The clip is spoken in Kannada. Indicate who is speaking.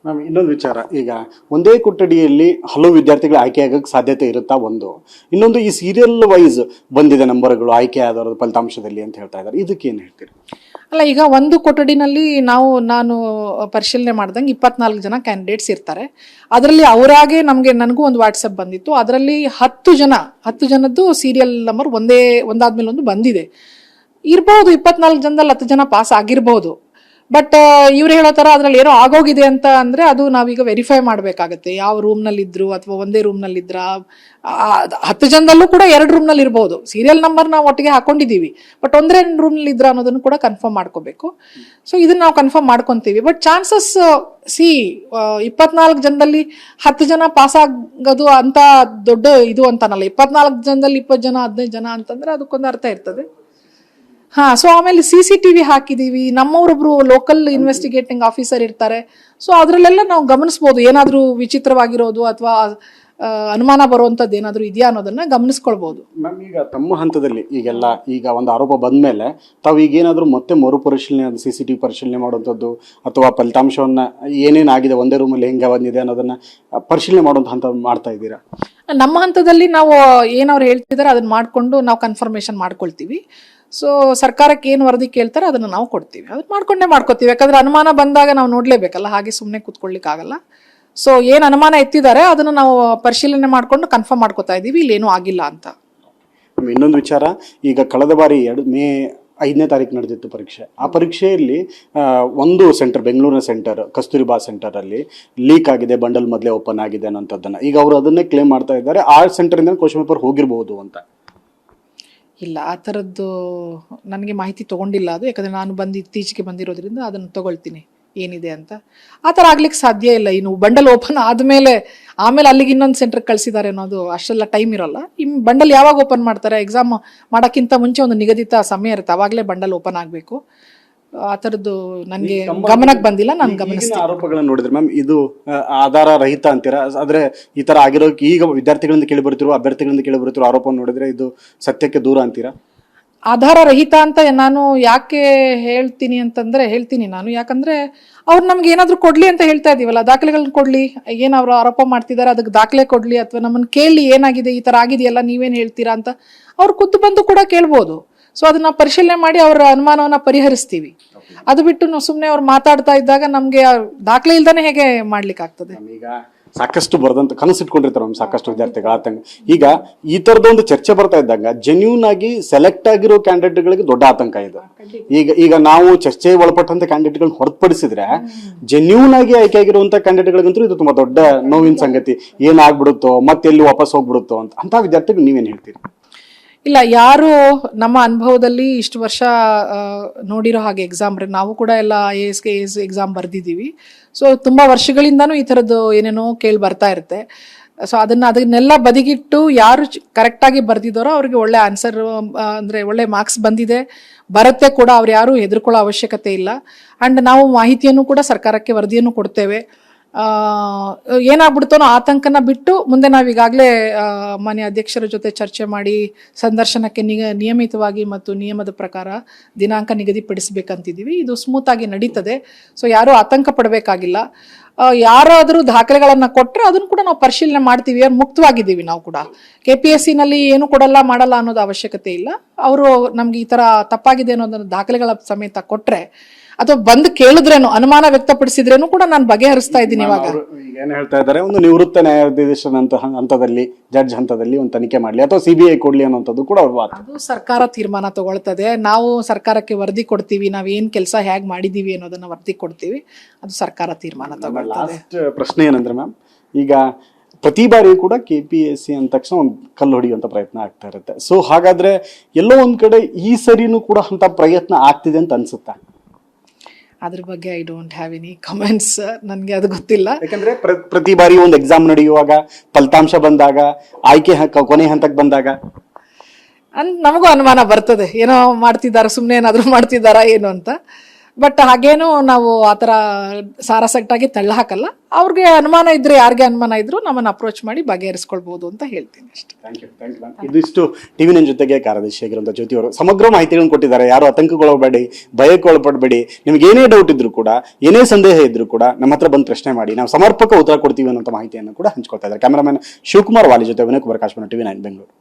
Speaker 1: ಮ್ಯಾಮ್ ಇನ್ನೊಂದು ವಿಚಾರ, ಈಗ ಒಂದೇ ಕೊಠಡಿಯಲ್ಲಿ ಹಲವು ವಿದ್ಯಾರ್ಥಿಗಳು ಆಯ್ಕೆ ಆಗಕ್ಕೆ ಸಾಧ್ಯತೆ ಇರುತ್ತಾ ಒಂದು, ಇನ್ನೊಂದು ಈ ಸೀರಿಯಲ್ ವೈಸ್ ಬಂದಿದೆ ನಂಬರ್ಗಳು ಆಯ್ಕೆ ಆದವರ ಫಲಿತಾಂಶದಲ್ಲಿ ಅಂತ ಹೇಳ್ತಾ ಇದ್ದಾರೆ, ಇದಕ್ಕೆ ಏನು ಹೇಳ್ತೀರಿ?
Speaker 2: ಅಲ್ಲ, ಈಗ ಒಂದು ಕೊಠಡಿನಲ್ಲಿ ನಾನು ಪರಿಶೀಲನೆ ಮಾಡ್ದಂಗೆ 24 ಜನ ಕ್ಯಾಂಡಿಡೇಟ್ಸ್ ಇರ್ತಾರೆ. ಅದರಲ್ಲಿ ಅವರಾಗೆ ನನಗೂ ಒಂದು ವಾಟ್ಸಪ್ ಬಂದಿತ್ತು. ಅದರಲ್ಲಿ 10 ಜನದ್ದು ಸೀರಿಯಲ್ ನಂಬರ್ ಒಂದಾದ್ಮೇಲೆ ಒಂದು ಬಂದಿದೆ. ಇರ್ಬೋದು 24 ಜನದಲ್ಲಿ 10 ಜನ ಪಾಸ್ ಆಗಿರ್ಬೋದು. ಬಟ್ ಇವ್ರು ಹೇಳೋ ಥರ ಅದ್ರಲ್ಲಿ ಏನೋ ಆಗೋಗಿದೆ ಅಂತ ಅಂದರೆ ಅದು ನಾವೀಗ ವೆರಿಫೈ ಮಾಡಬೇಕಾಗತ್ತೆ. ಯಾವ ರೂಮ್ನಲ್ಲಿ ಇದ್ರು ಅಥವಾ ಒಂದೇ ರೂಮ್ನಲ್ಲಿ ಇದ್ರ, 10 ಜನದಲ್ಲೂ ಕೂಡ 2 ರೂಮ್ನಲ್ಲಿ ಇರ್ಬೋದು. ಸೀರಿಯಲ್ ನಂಬರ್ ನಾವು ಒಟ್ಟಿಗೆ ಹಾಕೊಂಡಿದ್ದೀವಿ, ಬಟ್ ಒಂದೇ ರೂಮ್ನಲ್ಲಿ ಇದ್ರ ಅನ್ನೋದನ್ನು ಕೂಡ ಕನ್ಫರ್ಮ್ ಮಾಡ್ಕೋಬೇಕು. ಸೊ ಇದನ್ನ ನಾವು ಕನ್ಫರ್ಮ್ ಮಾಡ್ಕೊತೀವಿ. ಬಟ್ ಚಾನ್ಸಸ್ 24 ಜನದಲ್ಲಿ 10 ಜನ ಪಾಸ್ ಆಗೋದು ಅಂತ ದೊಡ್ಡ ಇದು ಅಂತಾನಲ್ಲ. 24 ಜನದಲ್ಲಿ 20 ಜನ 15 ಜನ ಅಂತಂದ್ರೆ ಅದಕ್ಕೊಂದು ಅರ್ಥ ಇರ್ತದೆ. ಸೊ ಆಮೇಲೆ CCTV ಹಾಕಿದೀವಿ. ನಮ್ಮವರೊಬ್ರು ಲೋಕಲ್ ಇನ್ವೆಸ್ಟಿಗೇಟಿಂಗ್ ಆಫೀಸರ್ ಇರ್ತಾರೆ. ಸೊ ಅದ್ರಲ್ಲೆಲ್ಲ ನಾವು ಗಮನಿಸ್ಬೋದು ಏನಾದ್ರೂ ವಿಚಿತ್ರವಾಗಿರೋದು ಅಥವಾ ಅನುಮಾನ ಬರುವಂತದ್ದು ಏನಾದ್ರೂ ಇದೆಯಾ ಅನ್ನೋದನ್ನ ಗಮನಿಸ್ಕೊಳ್ಬಹುದು.
Speaker 1: ಮ್ಯಾಮ್, ಈಗ ತಮ್ಮ ಹಂತದಲ್ಲಿ ಈಗ ಒಂದು ಆರೋಪ ಬಂದ್ಮೇಲೆ ತಾವು ಈಗ ಏನಾದರೂ ಮತ್ತೆ ಮರುಪರಿಶೀಲನೆ, CCTV ಪರಿಶೀಲನೆ ಮಾಡುವಂಥದ್ದು ಅಥವಾ ಫಲಿತಾಂಶವನ್ನ ಏನೇನಾಗಿದೆ ಒಂದೇ ರೂಮಲ್ಲಿ ಹೆಂಗೆ ಬಂದಿದೆ ಅನ್ನೋದನ್ನ ಪರಿಶೀಲನೆ ಮಾಡುವಂಥ ಹಂತ ಮಾಡ್ತಾ ಇದ್ದೀರಾ?
Speaker 2: ನಮ್ಮ ಹಂತದಲ್ಲಿ ನಾವು ಏನವ್ರು ಹೇಳ್ತಿದಾರೆ ಅದನ್ನ ಮಾಡ್ಕೊಂಡು ನಾವು ಕನ್ಫರ್ಮೇಶನ್ ಮಾಡ್ಕೊಳ್ತೀವಿ. ಸೊ ಸರ್ಕಾರಕ್ಕೆ ಏನು ವರದಿ ಕೇಳ್ತಾರೆ ಅದನ್ನು ನಾವು ಕೊಡ್ತೀವಿ. ಅದನ್ನ ಮಾಡ್ಕೋತೀವಿ. ಯಾಕಂದ್ರೆ ಅನುಮಾನ ಬಂದಾಗ ನಾವು ನೋಡ್ಲೇಬೇಕಲ್ಲ, ಹಾಗೆ ಸುಮ್ಮನೆ ಕೂತ್ಕೊಳ್ಳಿಕ್ಕೆ ಆಗಲ್ಲ. ಸೊ ಏನು ಅನುಮಾನ ಎತ್ತಿದ್ದಾರೆ ಅದನ್ನು ನಾವು ಪರಿಶೀಲನೆ ಮಾಡ್ಕೊಂಡು ಕನ್ಫರ್ಮ್ ಮಾಡ್ಕೋತಾ ಇದೀವಿ ಇಲ್ಲೇನೂ ಆಗಿಲ್ಲ ಅಂತ.
Speaker 1: ಇನ್ನೊಂದು ವಿಚಾರ, ಈಗ ಕಳೆದ ಬಾರಿ ಮೇ 5ನೇ ತಾರೀಕು ನಡೆದಿತ್ತು ಪರೀಕ್ಷೆ. ಆ ಪರೀಕ್ಷೆಯಲ್ಲಿ ಒಂದು ಸೆಂಟರ್, ಬೆಂಗಳೂರಿನ ಸೆಂಟರ್ ಕಸ್ತೂರಿಬಾ ಸೆಂಟರಲ್ಲಿ ಲೀಕ್ ಆಗಿದೆ, ಬಂಡಲ್ ಮೊದಲೇ ಓಪನ್ ಆಗಿದೆ ಅನ್ನೋಂಥದ್ದನ್ನು ಈಗ ಅವರು ಅದನ್ನೇ ಕ್ಲೇಮ್ ಮಾಡ್ತಾ ಇದ್ದಾರೆ. ಆ ಸೆಂಟರಿಂದ ಕ್ವಶನ್ ಪೇಪರ್ ಹೋಗಿರ್ಬೋದು ಅಂತ.
Speaker 2: ಇಲ್ಲ, ಆ ಥರದ್ದು ನನಗೆ ಮಾಹಿತಿ ತೊಗೊಂಡಿಲ್ಲ ಅದು. ಯಾಕಂದರೆ ನಾನು ಇತ್ತೀಚೆಗೆ ಬಂದಿರೋದ್ರಿಂದ ಅದನ್ನು ತೊಗೊಳ್ತೀನಿ ಏನಿದೆ ಅಂತ. ಆ ಥರ ಆಗ್ಲಿಕ್ಕೆ ಸಾಧ್ಯ ಇಲ್ಲ. ಇನ್ನು ಬಂಡಲ್ ಓಪನ್ ಆಮೇಲೆ ಅಲ್ಲಿಗೆ ಇನ್ನೊಂದು ಸೆಂಟ್ರಿಗೆ ಕಳಿಸಿದ್ದಾರೆ ಅನ್ನೋದು ಅಷ್ಟೆಲ್ಲ ಟೈಮ್ ಇರೋಲ್ಲ. ಬಂಡಲ್ ಯಾವಾಗ ಓಪನ್ ಮಾಡ್ತಾರೆ, ಎಕ್ಸಾಮ್ ಮಾಡೋಕ್ಕಿಂತ ಮುಂಚೆ ಒಂದು ನಿಗದಿತ ಸಮಯ ಇರುತ್ತೆ, ಅವಾಗಲೇ ಬಂಡಲ್ ಓಪನ್ ಆಗಬೇಕು. ಆ ಥರದ್ದು ನನಗೆ ಗಮನಕ್ಕೆ ಬಂದಿಲ್ಲ, ನಾನು ಗಮನಿಸ್ತೀನಿ.
Speaker 1: ಆರೋಪಗಳನ್ನು ನೋಡಿದ್ರೆ ಮ್ಯಾಮ್ ಇದು ಆಧಾರ ರಹಿತ ಅಂತೀರಾ? ಆದ್ರೆ ಈ ತರ ಆಗಿರೋ ಈಗ ವಿದ್ಯಾರ್ಥಿಗಳಿಂದ ಕೇಳಿ ಬರ್ತಿರೋ, ಅಭ್ಯರ್ಥಿಗಳಿಂದ ಕೇಳಿ ಬರ್ತಿರೋ ಆರೋಪ ನೋಡಿದ್ರೆ ಇದು ಸತ್ಯಕ್ಕೆ ದೂರ ಅಂತೀರಾ?
Speaker 2: ಆಧಾರ ರಹಿತ ಅಂತ ನಾನು ಯಾಕೆ ಹೇಳ್ತೀನಿ ನಾನು, ಯಾಕಂದ್ರೆ ಅವ್ರು ನಮ್ಗೆ ಏನಾದ್ರು ಕೊಡ್ಲಿ ಅಂತ ಹೇಳ್ತಾ ಇದೀವಲ್ಲ, ದಾಖಲೆಗಳನ್ನ ಕೊಡ್ಲಿ, ಏನ್ ಅವ್ರು ಆರೋಪ ಮಾಡ್ತಿದ್ದಾರೆ ಅದಕ್ಕೆ ದಾಖಲೆ ಕೊಡ್ಲಿ, ಅಥವಾ ನಮ್ಮನ್ನ ಕೇಳಿ ಏನಾಗಿದೆ, ಈ ತರ ಆಗಿದೆಯಲ್ಲ ನೀವೇನ್ ಹೇಳ್ತೀರಾ ಅಂತ ಅವ್ರು ಖುದ್ದು ಬಂದು ಕೂಡ ಕೇಳ್ಬೋದು. ಸೊ ಅದನ್ನ ಪರಿಶೀಲನೆ ಮಾಡಿ ಅವರ ಅನುಮಾನವನ್ನ ಪರಿಹರಿಸ್ತೀವಿ. ಅದು ಬಿಟ್ಟು ನಾವು ಸುಮ್ಮನೆ ಅವ್ರು ಮಾತಾಡ್ತಾ ಇದ್ದಾಗ ನಮ್ಗೆ ದಾಖಲೆ ಇಲ್ದಾನೆ ಹೇಗೆ ಮಾಡ್ಲಿಕ್ಕೆ ಆಗ್ತದೆ?
Speaker 1: ಈಗ ಸಾಕಷ್ಟು ಬರೆದಂತ ಕನಸಿಟ್ಕೊಂಡಿರ್ತಾರೆ ನಮ್ ಸಾಕಷ್ಟು ವಿದ್ಯಾರ್ಥಿಗಳು ಆತಂಕ. ಈಗ ಈ ತರದೊಂದು ಚರ್ಚೆ ಬರ್ತಾ ಇದ್ದಾಗ ಜೆನ್ಯೂನ್ ಆಗಿ ಸೆಲೆಕ್ಟ್ ಆಗಿರೋ ಕ್ಯಾಂಡಿಡೇಟ್ಗಳಿಗೆ ದೊಡ್ಡ ಆತಂಕ ಇದೆ. ಈಗ ನಾವು ಚರ್ಚೆ ಒಳಪಟ್ಟಂತ ಕ್ಯಾಂಡಿಡೇಟ್ಗಳನ್ನ ಹೊರತುಪಡಿಸಿದ್ರೆ ಜೆನ್ಯೂನ್ ಆಗಿ ಆಯ್ಕೆ ಆಗಿರುವಂತ ಕ್ಯಾಂಡಿಡೇಟ್ಗಳಿಗಂತೂ ಇದು ತುಂಬಾ ದೊಡ್ಡ ನೋವಿನ ಸಂಗತಿ. ಏನಾಗ್ಬಿಡುತ್ತೋ ಮತ್ತೆ ಎಲ್ಲಿ ವಾಪಸ್ ಹೋಗ್ಬಿಡುತ್ತೋ ಅಂತ ವಿದ್ಯಾರ್ಥಿಗಳು ನೀವೇನ್ ಹೇಳ್ತೀರಿ?
Speaker 2: ಇಲ್ಲ, ಯಾರು ನಮ್ಮ ಅನುಭವದಲ್ಲಿ ಇಷ್ಟು ವರ್ಷ ನೋಡಿರೋ ಹಾಗೆ ಎಕ್ಸಾಮ್, ನಾವು ಕೂಡ ಎಲ್ಲ AS ಎಕ್ಸಾಮ್ ಬರ್ದಿದ್ದೀವಿ. ಸೊ ತುಂಬ ವರ್ಷಗಳಿಂದನೂ ಈ ಥರದ್ದು ಏನೇನೋ ಕೇಳಿ ಬರ್ತಾ ಇರುತ್ತೆ. ಸೊ ಅದನ್ನೆಲ್ಲ ಬದಿಗಿಟ್ಟು ಯಾರು ಕರೆಕ್ಟಾಗಿ ಬರ್ದಿದ್ದಾರೋ ಅವ್ರಿಗೆ ಒಳ್ಳೆ ಆನ್ಸರ್ ಅಂದರೆ ಒಳ್ಳೆ ಮಾರ್ಕ್ಸ್ ಬಂದಿದೆ, ಬರುತ್ತೆ ಕೂಡ. ಅವ್ರು ಯಾರು ಹೆದರ್ಕೊಳ್ಳೋ ಅವಶ್ಯಕತೆ ಇಲ್ಲ. ಆ್ಯಂಡ್ ನಾವು ಮಾಹಿತಿಯನ್ನು ಕೂಡ ಸರ್ಕಾರಕ್ಕೆ ವರದಿಯನ್ನು ಕೊಡ್ತೇವೆ. ಏನಾಗ್ಬಿಡ್ತೋ ಆತಂಕನ ಬಿಟ್ಟು ಮುಂದೆ ನಾವೀಗಾಗಲೇ ಮಾನ್ಯ ಅಧ್ಯಕ್ಷರ ಜೊತೆ ಚರ್ಚೆ ಮಾಡಿ ಸಂದರ್ಶನಕ್ಕೆ ನಿಯಮಿತವಾಗಿ ಮತ್ತು ನಿಯಮದ ಪ್ರಕಾರ ದಿನಾಂಕ ನಿಗದಿಪಡಿಸಬೇಕಂತಿದ್ದೀವಿ. ಇದು ಸ್ಮೂತ್ ಆಗಿ ನಡೀತದೆ. ಸೊ ಯಾರೂ ಆತಂಕ ಪಡಬೇಕಾಗಿಲ್ಲ. ಯಾರಾದರೂ ದಾಖಲೆಗಳನ್ನು ಕೊಟ್ಟರೆ ಅದನ್ನು ಕೂಡ ನಾವು ಪರಿಶೀಲನೆ ಮಾಡ್ತೀವಿ. ಮುಕ್ತವಾಗಿದ್ದೀವಿ ನಾವು ಕೂಡ. KPSCನಲ್ಲಿ ಏನು ಕೊಡಲ್ಲ ಮಾಡಲ್ಲ ಅನ್ನೋದು ಅವಶ್ಯಕತೆ ಇಲ್ಲ. ಅವರು ನಮ್ಗೆ ಈ ಥರ ತಪ್ಪಾಗಿದೆ ಅನ್ನೋದನ್ನು ದಾಖಲೆಗಳ ಸಮೇತ ಕೊಟ್ಟರೆ ಅಥವಾ ಬಂದು ಕೇಳಿದ್ರೇನು, ಅನುಮಾನ ವ್ಯಕ್ತಪಡಿಸಿದ್ರೇನು ಕೂಡ ನಾನು ಬಗೆಹರಿಸ್ತಾ ಇದ್ದೀನಿ. ಇವಾಗ
Speaker 1: ಏನ್ ಹೇಳ್ತಾ ಇದ್ದಾರೆ, ಒಂದು ನಿವೃತ್ತ ನ್ಯಾಯಾಧೀಶನ ಹಂತದಲ್ಲಿ, ಜಡ್ಜ್ ಹಂತದಲ್ಲಿ ಒಂದು ತನಿಖೆ ಮಾಡಲಿ ಅಥವಾ CBI ಕೊಡ್ಲಿ ಅನ್ನೋಂಥದ್ದು ಕೂಡ ಅವ್ರು
Speaker 2: ಅದು ಸರ್ಕಾರ ತೀರ್ಮಾನ ತಗೊಳ್ತದೆ. ನಾವು ಸರ್ಕಾರಕ್ಕೆ ವರದಿ ಕೊಡ್ತೀವಿ, ನಾವ್ ಏನ್ ಕೆಲಸ ಹೇಗ್ ಮಾಡಿದೀವಿ ಅನ್ನೋದನ್ನ ವರದಿ ಕೊಡ್ತೀವಿ. ಅದು ಸರ್ಕಾರ ತೀರ್ಮಾನ ತಗೊಳ್ತದೆ.
Speaker 1: ಲಾಸ್ಟ್ ಪ್ರಶ್ನೆ ಏನಂದ್ರೆ ಮ್ಯಾಮ್, ಈಗ ಪ್ರತಿ ಬಾರಿ ಕೂಡ KPSC ಅಂದ ತಕ್ಷಣ ಒಂದು ಕಲ್ಲು ಹೊಡೆಯುವಂತ ಪ್ರಯತ್ನ ಆಗ್ತಾ ಇರುತ್ತೆ. ಸೊ ಹಾಗಾದ್ರೆ ಎಲ್ಲೋ ಒಂದ್ ಕಡೆ ಈ ಸರಿನೂ ಕೂಡ ಅಂತ ಪ್ರಯತ್ನ ಆಗ್ತಿದೆ ಅಂತ ಅನ್ಸುತ್ತಾ?
Speaker 2: ಅದ್ರ ಬಗ್ಗೆ I don't have any comments. ನನಗೆ ಅದು ಗೊತ್ತಿಲ್ಲ.
Speaker 1: ಯಾಕಂದ್ರೆ ಪ್ರತಿ ಬಾರಿ ಒಂದು ಎಕ್ಸಾಮ್ ನಡೆಯುವಾಗ, ಫಲಿತಾಂಶ ಬಂದಾಗ, ಆಯ್ಕೆ ಕೊನೆ ಹಂತಕ್ಕೆ ಬಂದಾಗ
Speaker 2: ನಮಗೂ ಅನುಮಾನ ಬರ್ತದೆ, ಏನೋ ಮಾಡ್ತಿದ್ದಾರೆ, ಸುಮ್ಮನೆ ಏನಾದರೂ ಮಾಡ್ತಿದ್ದಾರಾ ಏನು ಅಂತ. ಬಟ್ ಹಾಗೇನು ನಾವು ಆ ಥರ ಸಾರಾಸಟ್ಟಾಗಿ ತಳ್ಳ ಹಾಕಲ್ಲ. ಅವ್ರಿಗೆ ಅನುಮಾನ ಇದ್ರೆ, ಯಾರಿಗೆ ಅನುಮಾನ ಇದ್ರು ನಮ್ಮನ್ನು ಅಪ್ರೋಚ್ ಮಾಡಿ ಬಗೆಹರಿಸ್ಕೊಳ್ಬೋದು ಅಂತ ಹೇಳ್ತೀನಿ ಅಷ್ಟೇ.
Speaker 1: Thank you. ಇದಿಷ್ಟು ಟಿವಿ ನೈನ್ ಜೊತೆಗೆ ಕಾರ್ಯದರ್ಶಿಯಾಗಿರುವಂಥ ಜ್ಯೋತಿ ಅವರು ಸಮಗ್ರ ಮಾಹಿತಿಗಳನ್ನು ಕೊಟ್ಟಿದ್ದಾರೆ. ಯಾರು ಆತಂಕಗೊಳ್ಳಬೇಡಿ, ಭಯಕ್ಕೆ ಒಳಪಡಬೇಡಿ. ನಿಮ್ಗೆ ಏನೇ ಡೌಟ್ ಇದ್ರು ಕೂಡ, ಏನೇ ಸಂದೇಹ ಇದ್ರು ಕೂಡ ನಮ್ಮ ಹತ್ರ ಬಂದು ಪ್ರಶ್ನೆ ಮಾಡಿ, ನಾವು ಸಮರ್ಪಕ ಉತ್ತರ ಕೊಡ್ತೀವಿ ಅನ್ನೋ ಮಾಹಿತಿಯನ್ನು ಕೂಡ ಹಂಚ್ಕೊಳ್ತಾ ಇದ್ದಾರೆ. ಕ್ಯಾಮರಾಮನ್ ಶಿವಕುಮಾರ್ ವಾಲಿ ಜೊತೆ ವಿನಯ್ ಕುಮಾರ್, ಕಾಶ್ಮೀರ, ಟಿವಿ 9 ಬೆಂಗಳೂರು.